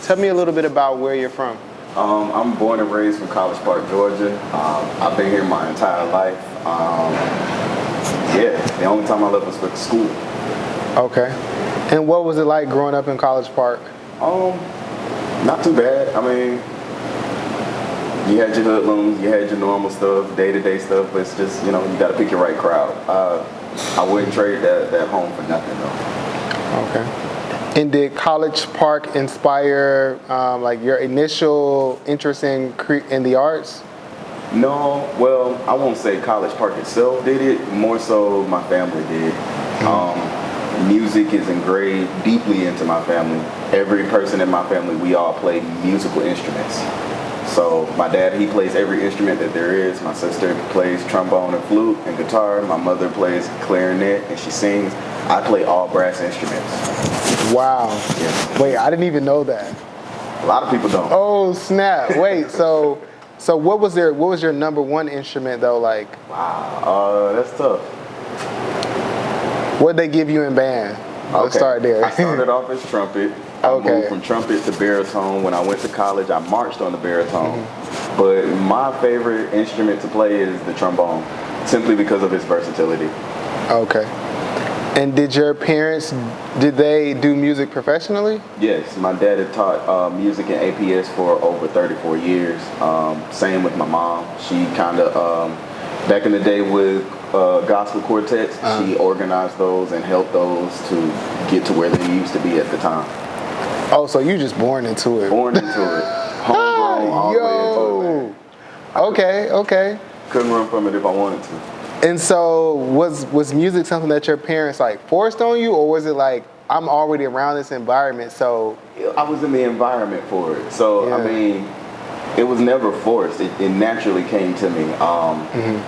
tell me a little bit about where you're from. I'm born and raised from College Park, Georgia. I've been here my entire life. The only time I left was for school. Okay. And what was it like growing up in College Park? Not too bad. I mean, you had your hoodlums, you had your normal stuff, day-to-day stuff, but it's just, you got to pick your right crowd. I wouldn't trade that home for nothing, though. Okay. And did College Park inspire like your initial interest in the arts? No, well, I won't say College Park itself did it. More so, my family did. Music is engraved deeply into my family. Every person in my family, we all play musical instruments. So my dad, he plays every instrument that there is. My sister plays trombone and flute and guitar. My mother plays clarinet and she sings. I play all brass instruments. Wow. Yeah. Wait, I didn't even know that. A lot of people don't. Oh, snap. Wait, so what was your number one instrument though, like? Wow, that's tough. What'd they give you in band? Let's start there. I started off as trumpet. I moved from trumpet to baritone. When I went to college, I marched on the baritone. But my favorite instrument to play is the trombone, simply because of its versatility. Okay. And did your parents, did they do music professionally? Yes, my dad had taught music in APS for over 34 years. Same with my mom. She kind of, back in the day with gospel quartets, she organized those and helped those to get to where they used to be at the time. Oh, so you just born into it? Born into it. Homegrown all the way into it. Okay. Couldn't run from it if I wanted to. And so was music something that your parents like forced on you, or was it like, I'm already around this environment, so? I was in the environment for it. So, I mean, it was never forced. It naturally came to me.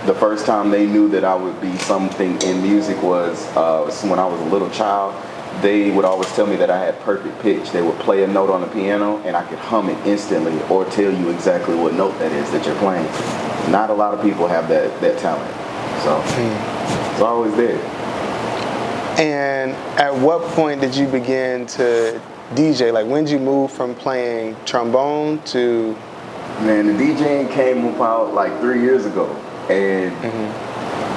The first time they knew that I would be something in music was when I was a little child. They would always tell me that I had perfect pitch. They would play a note on the piano and I could hum it instantly or tell you exactly what note that is that you're playing. Not a lot of people have that talent. So it's always there. And at what point did you begin to DJ? Like, when did you move from playing trombone to? Man, the DJing came about like 3 years ago, and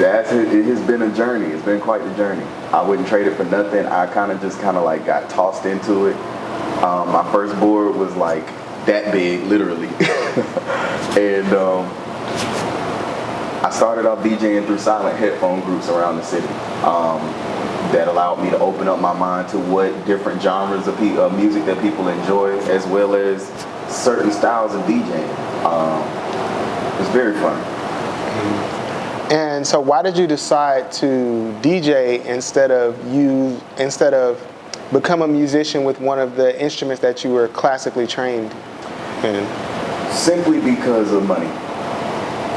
it has been a journey. It's been quite the journey. I wouldn't trade it for nothing. I kind of like got tossed into it. My first board was like that big, literally, and I started off DJing through silent headphone groups around the city. That allowed me to open up my mind to what different genres of music that people enjoy, as well as certain styles of DJing. It's very fun. And so why did you decide to DJ instead of become a musician with one of the instruments that you were classically trained in? Simply because of money.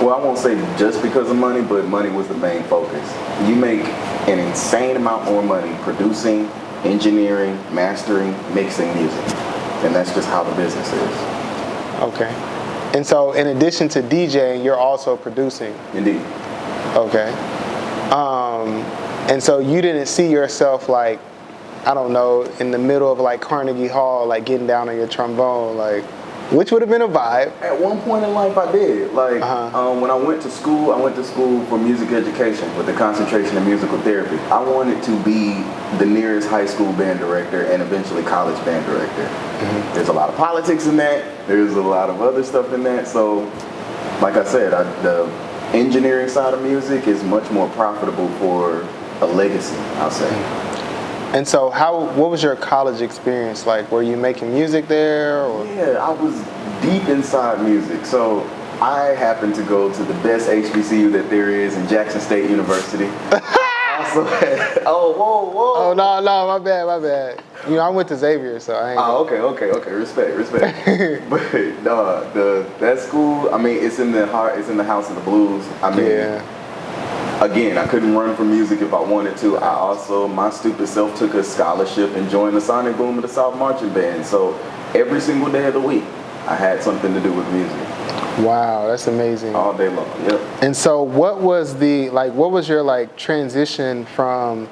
Well, I won't say just because of money, but money was the main focus. You make an insane amount more money producing, engineering, mastering, mixing music. And that's just how the business is. Okay. And so in addition to DJing, you're also producing? Indeed. Okay. And so you didn't see yourself like, I don't know, in the middle of like Carnegie Hall, like getting down on your trombone, like, which would have been a vibe. At one point in life I did. Like, when I went to school for music education with a concentration in musical therapy. I wanted to be the nearest high school band director and eventually college band director. There's a lot of politics in that. There's a lot of other stuff in that. So, like I said, the engineering side of music is much more profitable for a legacy, I'll say. And so what was your college experience like? Were you making music there? Or? Yeah, I was deep inside music. So I happened to go to the best HBCU that there is in Jackson State University. Also had, Oh, no, my bad. You know, I went to Xavier, so I ain't okay. Respect. But no, that school, I mean, it's in the house of the blues. I mean, again, I couldn't run from music if I wanted to. I also, my stupid self took a scholarship and joined the Sonic Boom of the South Marching Band. So every single day of the week, I had something to do with music. Wow, that's amazing. All day long, yep. And so what was your transition from,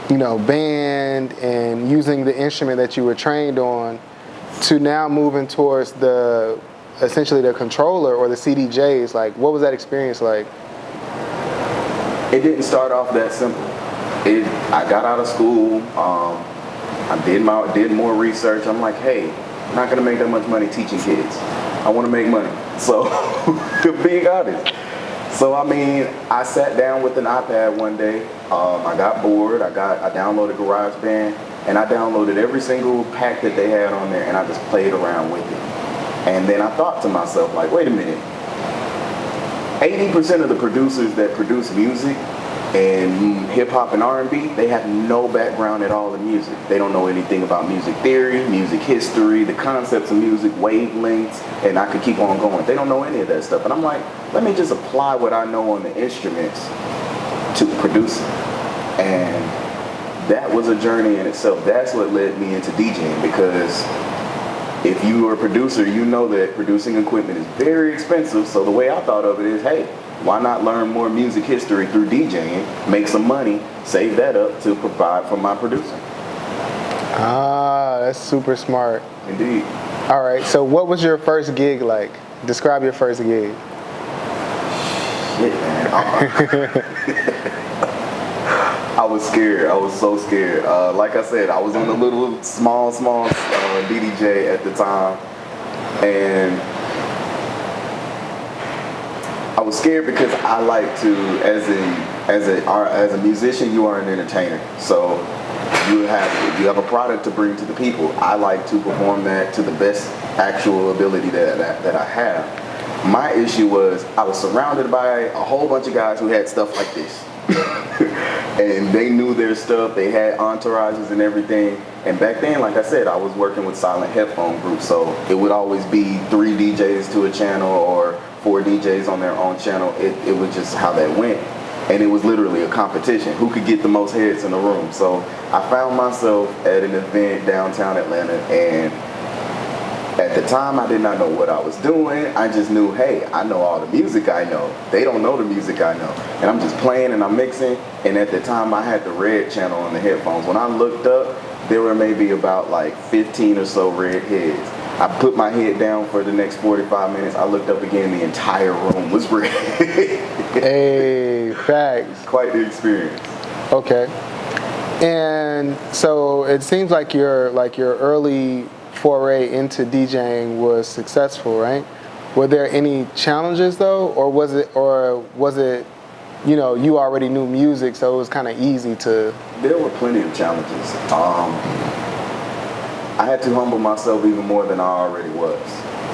band and using the instrument that you were trained on to now moving towards essentially the controller or the CDJs, like what was that experience like? It didn't start off that simple. I got out of school. I did more research. I'm like, hey, I'm not gonna make that much money teaching kids. I want to make money. So, being honest. So I mean, I sat down with an iPad one day. I got bored. I downloaded GarageBand, and I downloaded every single pack that they had on there, and I just played around with it. And then I thought to myself, like, wait a minute. 80% of the producers that produce music and hip hop and R&B, they have no background at all in music. They don't know anything about music theory, music history, the concepts of music, wavelengths, and I could keep on going. They don't know any of that stuff. And I'm like, let me just apply what I know on the instruments to producing. And that was a journey in itself. That's what led me into DJing, because if you are a producer, you know that producing equipment is very expensive. So the way I thought of it is, hey, why not learn more music history through DJing, make some money, save that up to provide for my producing. Ah, that's super smart. Indeed. All right, so what was your first gig like? Describe your first gig. Shit, man. I was scared. I was so scared. Like I said, I was on a little small DDJ at the time, and I was scared because I like to, as a musician, you are an entertainer. So you have a product to bring to the people. I like to perform that to the best actual ability that I have. My issue was I was surrounded by a whole bunch of guys who had stuff like this. And they knew their stuff, they had entourages and everything. And back then, like I said, I was working with silent headphone groups, so it would always be 3 DJs to a channel or 4 DJs on their own channel. It was just how that went. And it was literally a competition, who could get the most heads in the room. So I found myself at an event downtown Atlanta, and at the time, I did not know what I was doing. I just knew, hey, I know all the music I know. They don't know the music I know. And I'm just playing and I'm mixing. And at the time, I had the red channel on the headphones. When I looked up, there were maybe about like 15 or so red heads. I put my head down for the next 45 minutes. I looked up again, the entire room was red. Hey, facts. Quite the experience. Okay. And so it seems like your early foray into DJing was successful, right? Were there any challenges though, or was it, you know, you already knew music, so it was kind of easy to? There were plenty of challenges. I had to humble myself even more than I already was.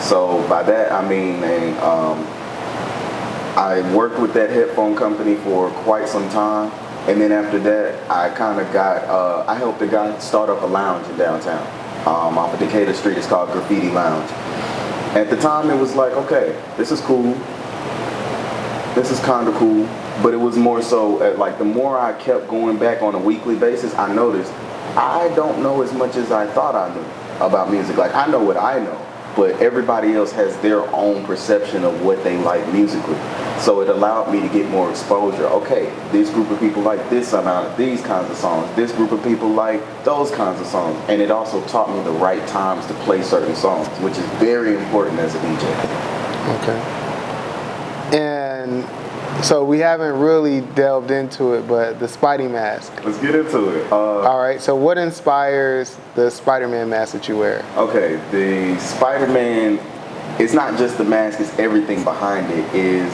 So by that I mean, I worked with that headphone company for quite some time, and then after that, I kind of I helped a guy start up a lounge in downtown. Off of Decatur Street. It's called Graffiti Lounge. At the time, it was like, okay, this is cool. This is kind of cool. But it was more so, like, the more I kept going back on a weekly basis, I noticed I don't know as much as I thought I knew about music. Like, I know what I know, but everybody else has their own perception of what they like musically. So it allowed me to get more exposure. Okay, this group of people like this amount of these kinds of songs. This group of people like those kinds of songs. And it also taught me the right times to play certain songs, which is very important as a DJ. Okay. And so we haven't really delved into it, but the Spidey mask. Let's get into it. All right, so what inspires the Spider-Man mask that you wear? Okay, the Spider-Man, it's not just the mask, it's everything behind it. Is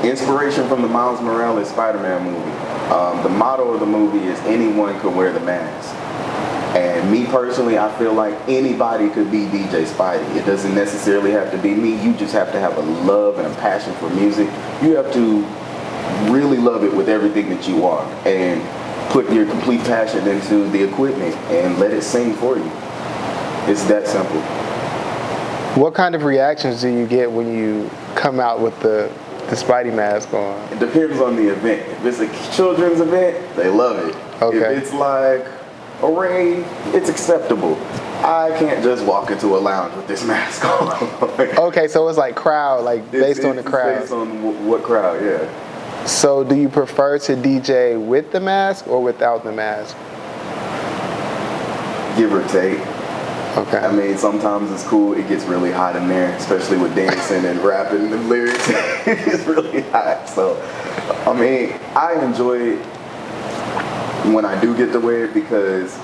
inspiration from the Miles Morales Spider-Man movie. The motto of the movie is anyone could wear the mask. And me personally, I feel like anybody could be DJ Spidey. It doesn't necessarily have to be me. You just have to have a love and a passion for music. You have to really love it with everything that you are and put your complete passion into the equipment and let it sing for you. It's that simple. What kind of reactions do you get when you come out with the Spidey mask on? It depends on the event. If it's a children's event, they love it. Okay. If it's like a rave, it's acceptable. I can't just walk into a lounge with this mask on. Okay, so it's like crowd, like based on the crowd. Based on what crowd, yeah. So do you prefer to DJ with the mask or without the mask? Give or take. Okay. I mean, sometimes it's cool. It gets really hot in there, especially with dancing and rapping and lyrics. It gets really hot. So, I mean, I enjoy it when I do get to wear it because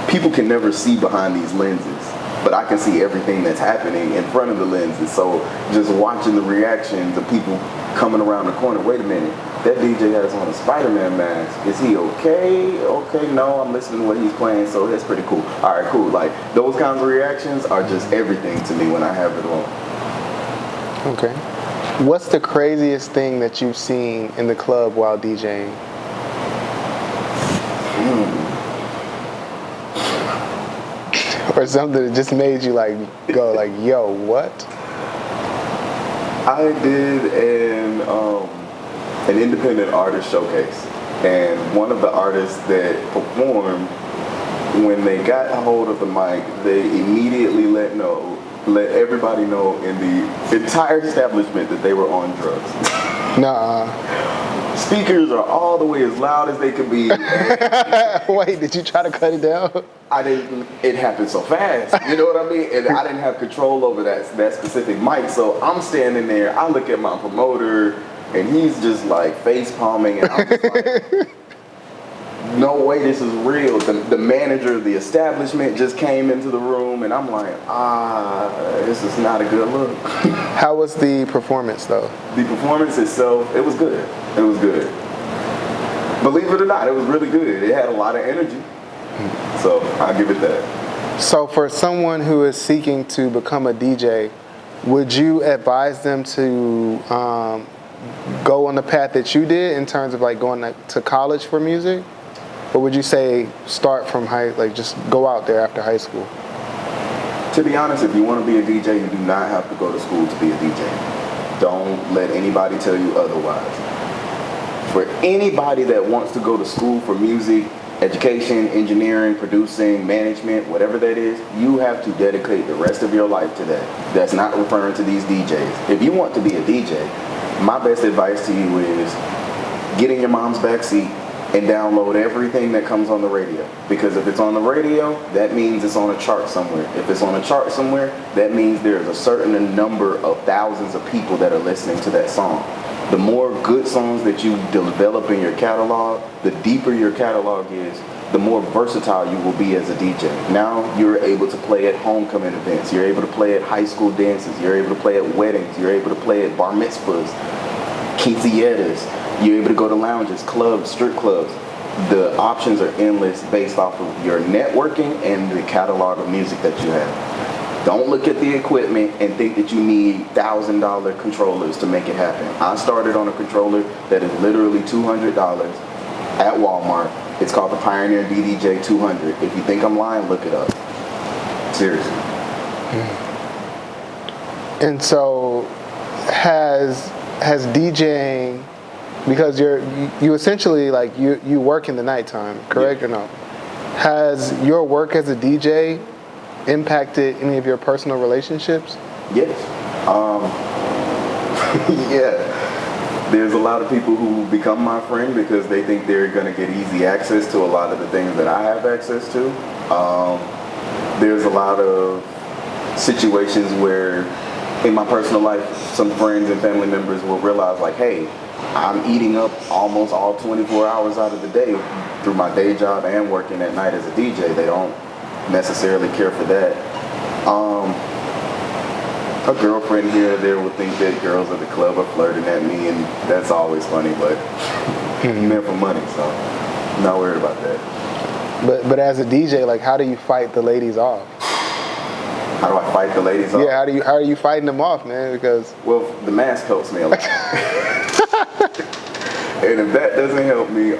people can never see behind these lenses, but I can see everything that's happening in front of the lenses. So just watching the reactions of people coming around the corner, wait a minute, that DJ has on a Spider-Man mask. Is he okay? Okay, no, I'm listening to what he's playing, so that's pretty cool. All right, cool. Like, those kinds of reactions are just everything to me when I have it on. Okay. What's the craziest thing that you've seen in the club while DJing? Or something that just made you like go like, yo, what? I did an independent artist showcase, and one of the artists that performed, when they got a hold of the mic, they immediately let everybody know in the entire establishment that they were on drugs. Nah. Speakers are all the way as loud as they could be. Wait, did you try to cut it down? I didn't. It happened so fast. You know what I mean? And I didn't have control over that specific mic. So I'm standing there. I look at my promoter, and he's just like face palming, and I'm just like, no way, this is real. The manager of the establishment just came into the room, and I'm like, this is not a good look. How was the performance though? The performance itself, it was good. It was good. Believe it or not, it was really good. It had a lot of energy. So I'll give it that. So for someone who is seeking to become a DJ, would you advise them to go on the path that you did in terms of like going to college for music? Or would you say start from just go out there after high school? To be honest, if you want to be a DJ, you do not have to go to school to be a DJ. Don't let anybody tell you otherwise. For anybody that wants to go to school for music, education, engineering, producing, management, whatever that is, you have to dedicate the rest of your life to that. That's not referring to these DJs. If you want to be a DJ, my best advice to you is get in your mom's backseat and download everything that comes on the radio. Because if it's on the radio, that means it's on a chart somewhere. If it's on a chart somewhere, that means there's a certain number of thousands of people that are listening to that song. The more good songs that you develop in your catalog, the deeper your catalog is, the more versatile you will be as a DJ. Now you're able to play at homecoming events, you're able to play at high school dances, you're able to play at weddings, you're able to play at bar mitzvahs, quinceañeras, you're able to go to lounges, clubs, strip clubs. The options are endless based off of your networking and the catalog of music that you have. Don't look at the equipment and think that you need $1,000 controllers to make it happen. I started on a controller that is literally $200 at Walmart. It's called the Pioneer DDJ 200. If you think I'm lying, look it up. Seriously. And so has DJing, because you essentially like you work in the nighttime, correct? Yeah. Or no? Has your work as a DJ impacted any of your personal relationships? Yes. Yeah. There's a lot of people who become my friend because they think they're going to get easy access to a lot of the things that I have access to. There's a lot of situations where in my personal life, some friends and family members will realize like, hey, I'm eating up almost all 24 hours out of the day through my day job and working at night as a DJ. They don't necessarily care for that. A girlfriend here or there will think that girls at the club are flirting at me, and that's always funny, but I'm there for money, so I'm not worried about that. But as a DJ, like, how do you fight the ladies off? How do I fight the ladies off? Yeah, how are you fighting them off, man? Because well, the mask helps me a lot. And if that doesn't help me,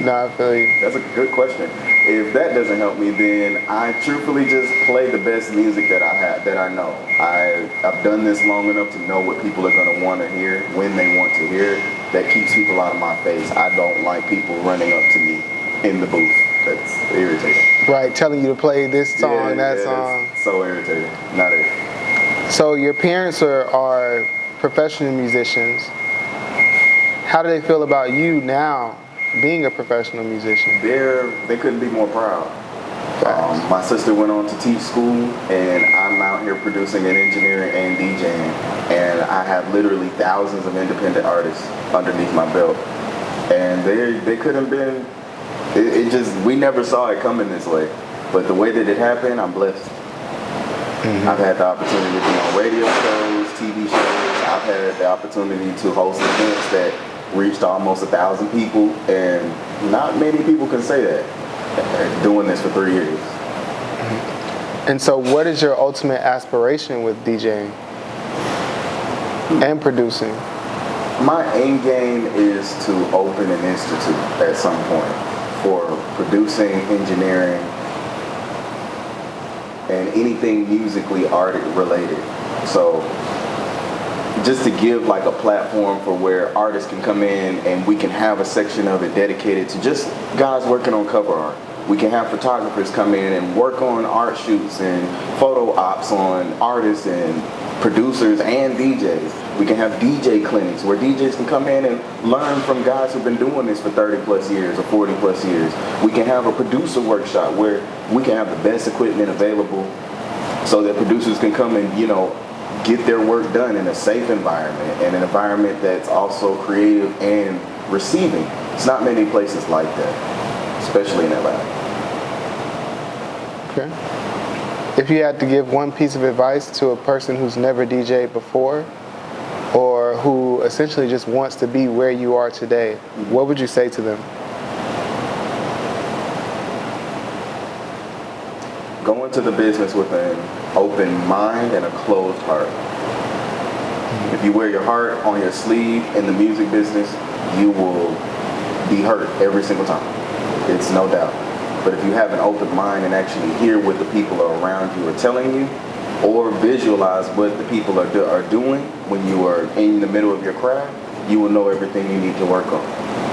no, I feel you. That's a good question. If that doesn't help me, then I truthfully just play the best music that I know. I've done this long enough to know what people are going to want to hear when they want to hear it. That keeps people out of my face. I don't like people running up to me in the booth. That's irritating. Right, telling you to play this song, that song. That's so irritating. Not it. So your parents are professional musicians. How do they feel about you now being a professional musician? They couldn't be more proud. My sister went on to teach school, and I'm out here producing and engineering and DJing, and I have literally thousands of independent artists underneath my belt, and they couldn't been. It just, we never saw it coming this way, but the way that it happened, I'm blessed. I've had the opportunity to be on radio shows, TV shows. I've had the opportunity to host events that reached almost 1,000 people, and not many people can say that doing this for 3 years. And so what is your ultimate aspiration with DJing and producing? My end game is to open an institute at some point for producing, engineering, and anything musically art related. So just to give like a platform for where artists can come in and we can have a section of it dedicated to just guys working on cover art. We can have photographers come in and work on art shoots and photo ops on artists and producers and DJs. We can have DJ clinics where DJs can come in and learn from guys who've been doing this for 30 plus years or 40 plus years. We can have a producer workshop where we can have the best equipment available so that producers can come and, get their work done in a safe environment and an environment that's also creative and receiving. It's not many places like that, especially in Atlanta. Okay. If you had to give one piece of advice to a person who's never DJed before, or who essentially just wants to be where you are today, what would you say to them? Go into the business with an open mind and a closed heart. If you wear your heart on your sleeve in the music business, you will be hurt every single time. It's no doubt. But if you have an open mind and actually hear what the people around you are telling you, or visualize what the people are doing when you are in the middle of your craft, you will know everything you need to work on.